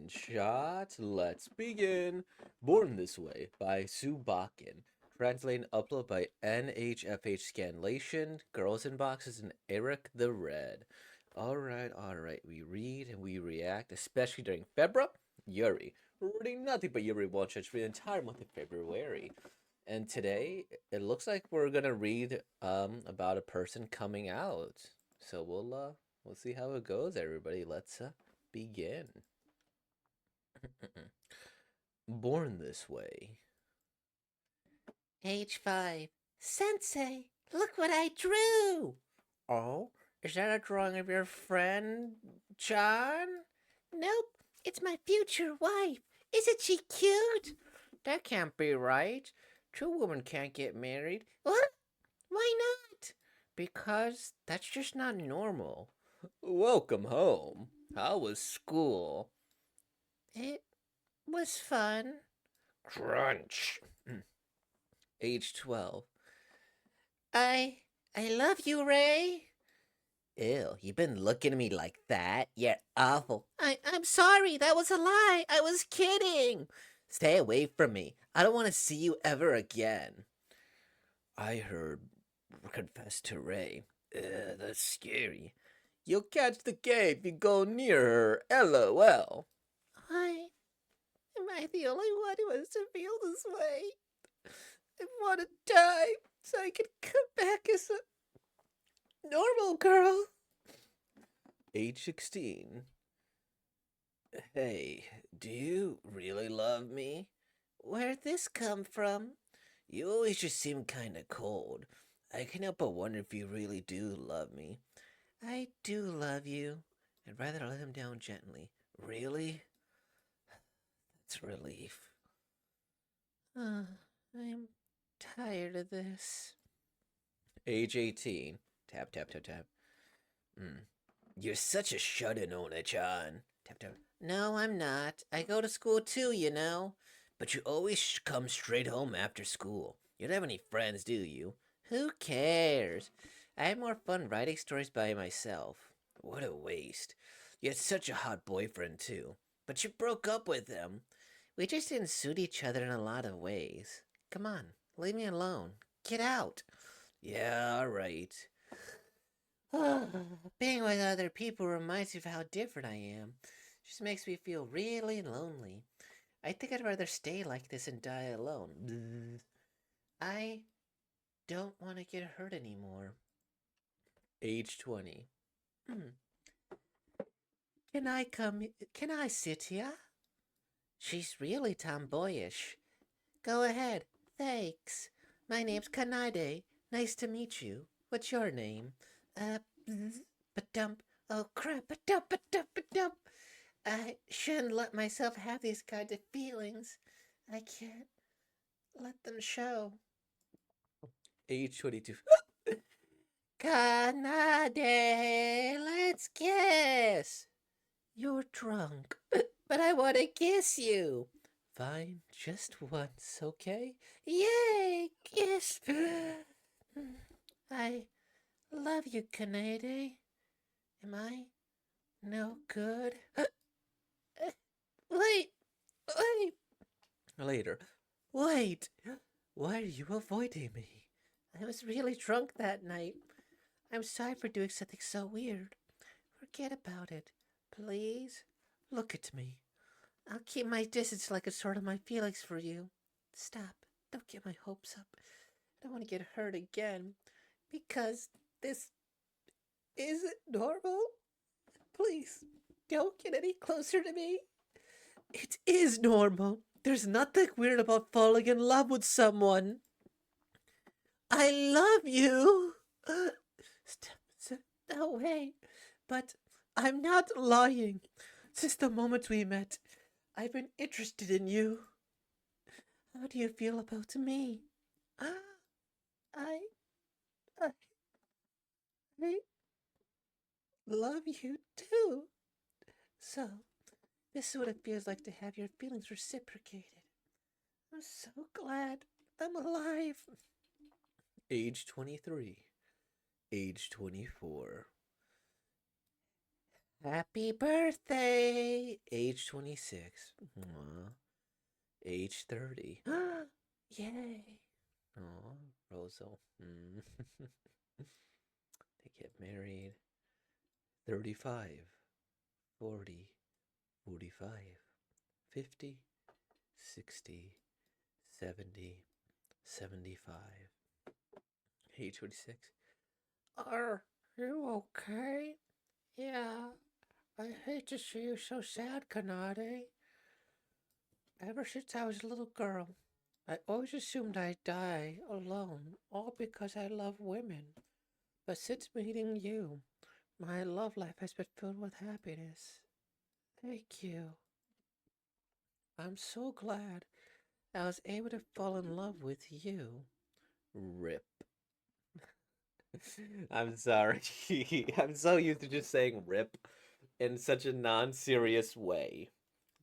Shot. Let's begin. Born This Way by Sue Bakken. Translate and upload by NHFH Scanlation, Girls in Boxes, and Eric the Red. Alright. We read and we react, especially during February. Yuri. We're reading nothing but Yuri one shots for the entire month of February. And today, it looks like we're gonna read about a person coming out. So we'll see how it goes, everybody. Let's begin. Born This Way. Age 5. Sensei, look what I drew! Oh, is that a drawing of your friend, John? Nope, it's my future wife. Isn't she cute? That can't be right. Two women can't get married. What? Why not? Because that's just not normal. Welcome home. How was school? It was fun. Crunch. Age 12. I love you, Ray. Ew, you been looking at me like that? You're awful. I'm sorry, that was a lie. I was kidding. Stay away from me. I don't want to see you ever again. I heard confess to Ray. That's scary. You'll catch the gay if you go near her. LOL. Why am I the only one who has to feel this way? I want to die so I can come back as a normal girl. Age 16. Hey, do you really love me? Where'd this come from? You always just seem kinda cold. I can't help but wonder if you really do love me. I do love you. I'd rather let him down gently. Really? That's relief. I'm tired of this. Age 18. Tap, tap, tap, tap. You're such a shut-in, Ona-chan. Tap, tap. No, I'm not. I go to school too, you know. But you always come straight home after school. You don't have any friends, do you? Who cares? I have more fun writing stories by myself. What a waste. You had such a hot boyfriend, too. But you broke up with him. We just didn't suit each other in a lot of ways. Come on, leave me alone. Get out. Yeah, alright. Being with other people reminds me of how different I am. Just makes me feel really lonely. I think I'd rather stay like this and die alone. I don't want to get hurt anymore. Age 20. Can I sit here? She's really tomboyish. Go ahead. Thanks. My name's Kanade. Nice to meet you. What's your name? Ba-dump. Oh, crap. Ba-dump. I shouldn't let myself have these kind of feelings. I can't let them show. Age 22. Kanade, let's kiss. You're drunk, but I want to kiss you. Fine, just once, okay? Yay, kiss. I love you, Kanade. Am I no good? Wait. Later. Wait! Why are you avoiding me? I was really drunk that night. I'm sorry for doing something so weird. Forget about it, please. Look at me. I'll keep my distance like it's sort of my feelings for you. Stop. Don't get my hopes up. I don't want to get hurt again. Because this isn't normal. Please, don't get any closer to me. It is normal. There's nothing weird about falling in love with someone. I love you. No way. But I'm not lying. Since the moment we met, I've been interested in you. How do you feel about me? I love you too. So, this is what it feels like to have your feelings reciprocated. I'm so glad I'm alive. Age 23. Age 24. Happy birthday! Age 26. Aw. Age 30. Yay! Aw, Rosa. They get married. 35, 40, 45, 50, 60, 70, 75. Age 26. Are you okay? Yeah, I hate to see you so sad, Kanade. Ever since I was a little girl, I always assumed I'd die alone, all because I love women. But since meeting you, my love life has been filled with happiness. Thank you. I'm so glad I was able to fall in love with you. Rip. I'm sorry. I'm so used to just saying rip in such a non serious way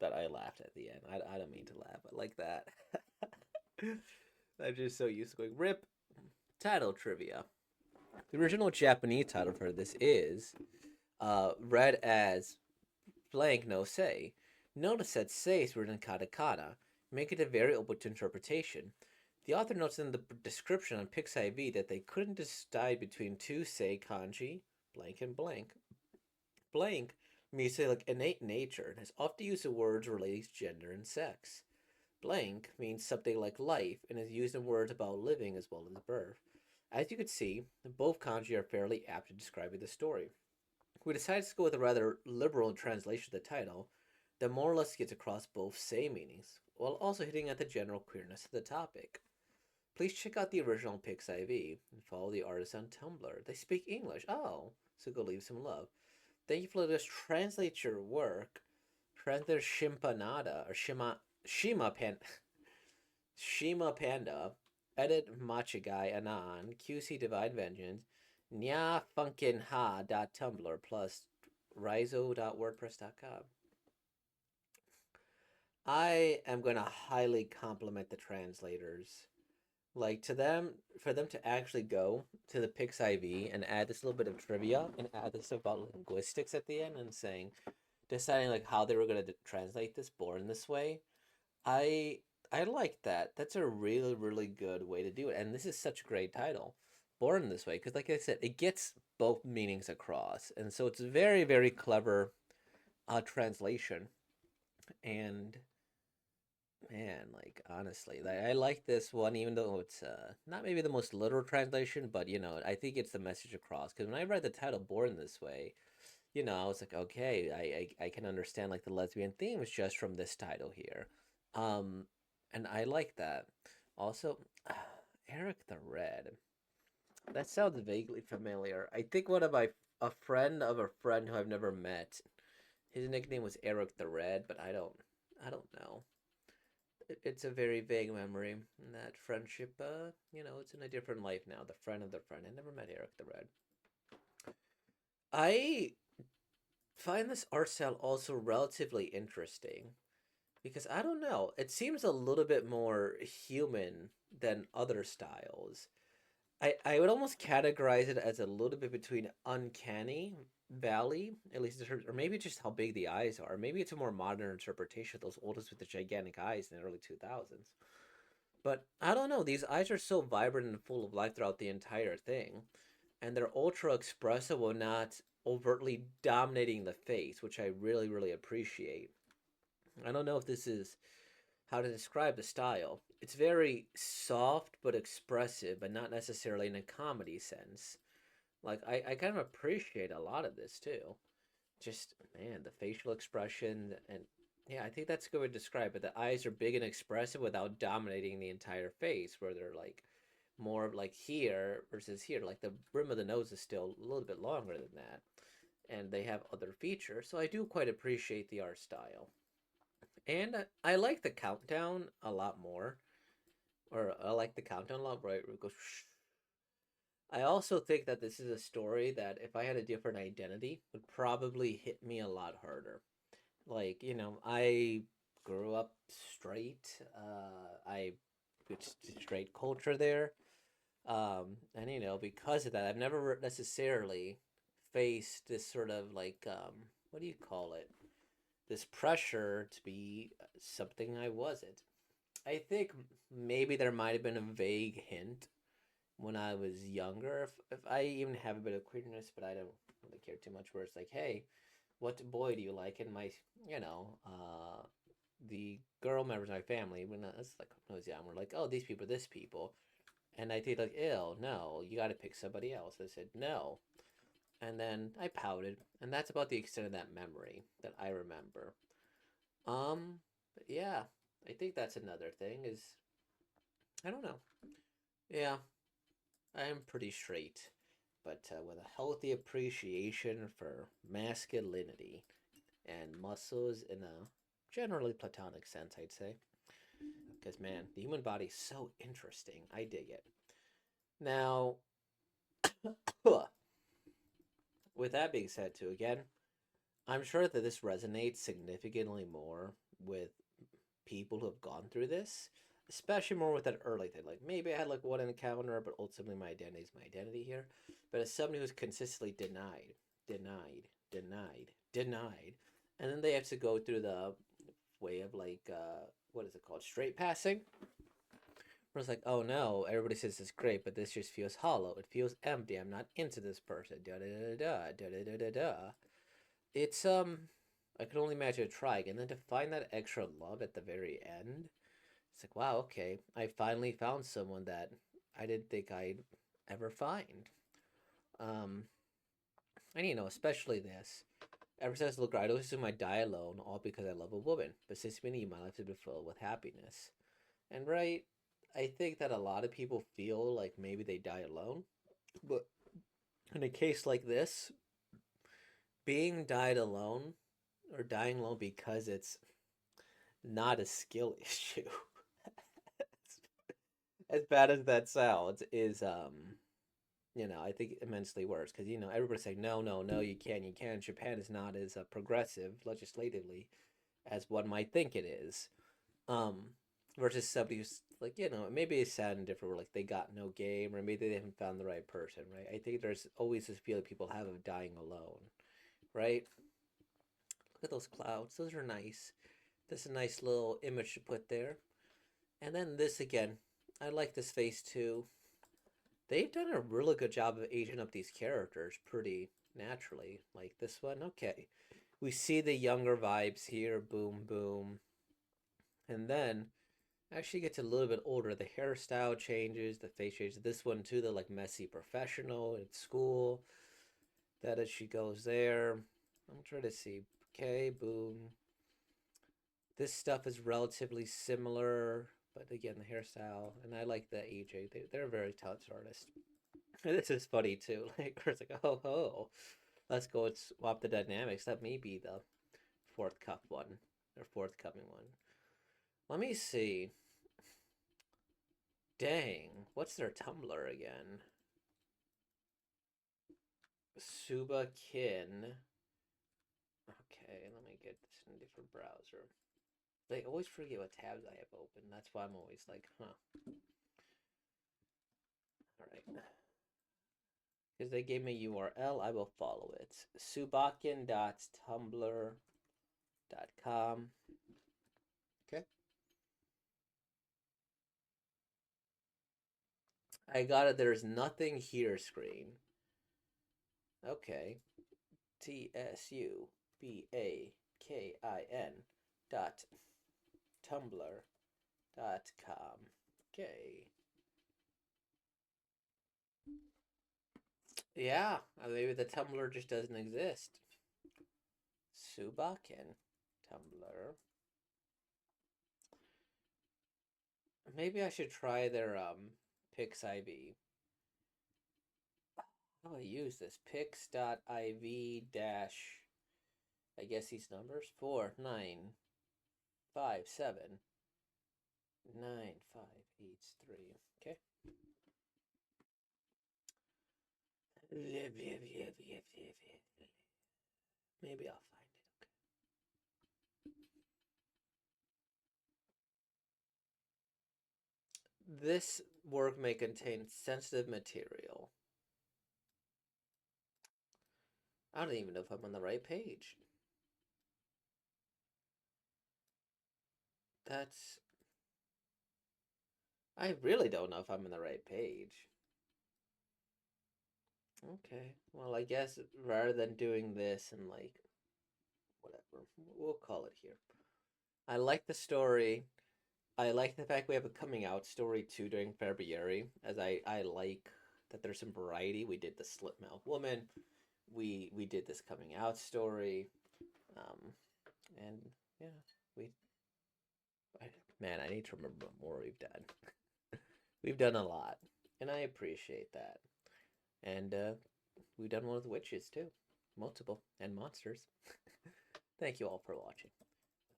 that I laughed at the end. I don't mean to laugh, but like that. I'm just so used to going rip. Title trivia. The original Japanese title for this is read as blank no say. Notice that say is written in katakana, making it very open to interpretation. The author notes in the description on PixIV that they couldn't decide between two say kanji, blank and blank. Blank means say like innate nature and is often used in words relating to gender and sex. Blank means something like life and is used in words about living as well as birth. As you can see, both kanji are fairly apt in describing the story. We decided to go with a rather liberal translation of the title that more or less gets across both say meanings, while also hitting at the general queerness of the topic. Please check out the original PixIV and follow the artist on Tumblr. They speak English. Oh, so go leave some love. Thank you for letting us translate your work. Translator Shimpanada or Shima Panda, edit Machigai Anan, QC Divine Vengeance, Nya Funkin Ha Tumblr plus Rizo.wordpress.com. I am gonna highly compliment the translators. Like to them, for them to actually go to the PixIV and add this little bit of trivia and add this about linguistics at the end and saying, deciding like how they were gonna translate this born this way. I I like that. That's a really really good way to do it, and this is such a great title, born this way, because like I said, it gets both meanings across, and so it's a very very clever translation. And man, like honestly, like I like this one, even though it's not maybe the most literal translation, but I think it's the message across. Because when I read the title "Born This Way," I was like, okay, I can understand like the lesbian themes just from this title here, um, and I like that. Also, Eric the Red. That sounds vaguely familiar. I think one of my a friend of a friend who I've never met. His nickname was Eric the Red, but I don't know. It's a very vague memory. And that friendship, it's in a different life now. The friend of the friend. I never met Eric the Red. I find this art style also relatively interesting because I don't know. It seems a little bit more human than other styles. I would almost categorize it as a little bit between uncanny valley, at least in terms, or maybe just how big the eyes are. Maybe it's a more modern interpretation of those oldest with the gigantic eyes in the early 2000s. But I don't know. These eyes are so vibrant and full of life throughout the entire thing, and they're ultra expressive while not overtly dominating the face, which I really, really appreciate. I don't know if this is how to describe the style. It's very soft but expressive, but not necessarily in a comedy sense. Like I kind of appreciate a lot of this too. Just man, the facial expression and yeah, I think that's a good way to describe it. The eyes are big and expressive without dominating the entire face, where they're like more like here versus here. Like the brim of the nose is still a little bit longer than that, and they have other features. So I do quite appreciate the art style. And I like the countdown a lot more. Or I like the countdown a lot, right? Where it goes. I also think that this is a story that if I had a different identity would probably hit me a lot harder. Like, I grew up straight. I it's straight culture there. And because of that, I've never necessarily faced this sort of like what do you call it? This pressure to be something I wasn't. I think maybe there might have been a vague hint when I was younger, if I even have a bit of queerness, but I don't really care too much. Where it's like, hey, what boy do you like? And my, you know, the girl members of my family, when I was like, when I was young, were like, oh, these people, this people, and I think like, ew, no, you got to pick somebody else. I said no, and then I pouted, and that's about the extent of that memory that I remember. But yeah, I think that's another thing is I don't know. Yeah, I am pretty straight, but with a healthy appreciation for masculinity and muscles in a generally platonic sense, I'd say. Because, man, the human body is so interesting. I dig it. Now, with that being said, too, again, I'm sure that this resonates significantly more with people who have gone through this, especially more with that early thing. Like maybe I had like one encounter, but ultimately my identity is my identity here. But as somebody who's consistently denied, denied, denied, denied, and then they have to go through the way of like what is it called, straight passing. Where it's like, oh no, everybody says it's great, but this just feels hollow. It feels empty. I'm not into this person. Da da da da da da da da. It's I can only imagine trying, and then to find that extra love at the very end, it's like, wow, okay, I finally found someone that I didn't think I'd ever find. Um, and especially this. Ever since look, I always assume I die alone, all because I love a woman. But since many my life has been filled with happiness, and right, I think that a lot of people feel like maybe they die alone, but in a case like this, being died alone or dying alone because it's not a skill issue. As bad as that sounds, is I think immensely worse because everybody's saying no, no, no, you can't, you can't. Japan is not as progressive legislatively as one might think it is. Um, versus somebody who's like maybe it's sad and different, where like they got no game or maybe they haven't found the right person, right? I think there's always this feeling people have of dying alone, right? Look at those clouds; those are nice. This is a nice little image to put there. And then this again, I like this face too. They've done a really good job of aging up these characters pretty naturally. Like this one, okay. We see the younger vibes here, boom, boom. And then actually gets a little bit older. The hairstyle changes, the face changes. This one too, the like messy professional at school. That as she goes there. I'm trying to see. Okay, boom. This stuff is relatively similar, but again, the hairstyle, and I like the AJ. They're a very talented artist. And this is funny too. Like, it's like, oh, oh, let's go and swap the dynamics. That may be the fourth cup one or forthcoming one. Let me see. Dang, what's their Tumblr again? Suba Kin. Okay, let me get this in a different browser. They always forget what tabs I have open. That's why I'm always like, huh. Alright. Because they gave me a URL, I will follow it. Subakin.tumblr.com. Okay. I got it. There's nothing here screen. Okay. TSUBAKIN dot tumblr.com. Okay. Yeah, maybe the Tumblr just doesn't exist. Subakin Tumblr. Maybe I should try their PixIV. How do I use this? Pix.iv dash, I guess these numbers 495799583. Okay. Maybe I'll find it. Okay. This work may contain sensitive material. I don't even know if I'm on the right page. That's... I really don't know if I'm on the right page. Okay, well, I guess rather than doing this and like, whatever, we'll call it here. I like the story. I like the fact we have a coming out story too during February, as I like that there's some variety. We did the Slit Mouth Woman, we did this coming out story, um, and yeah, we. Man, I need to remember what more we've done. We've done a lot, and I appreciate that. And we've done one with witches too, multiple, and monsters. Thank you all for watching.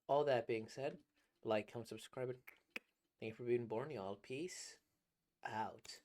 All that being said, like, comment, subscribe. Thank you for being born, y'all. Peace out.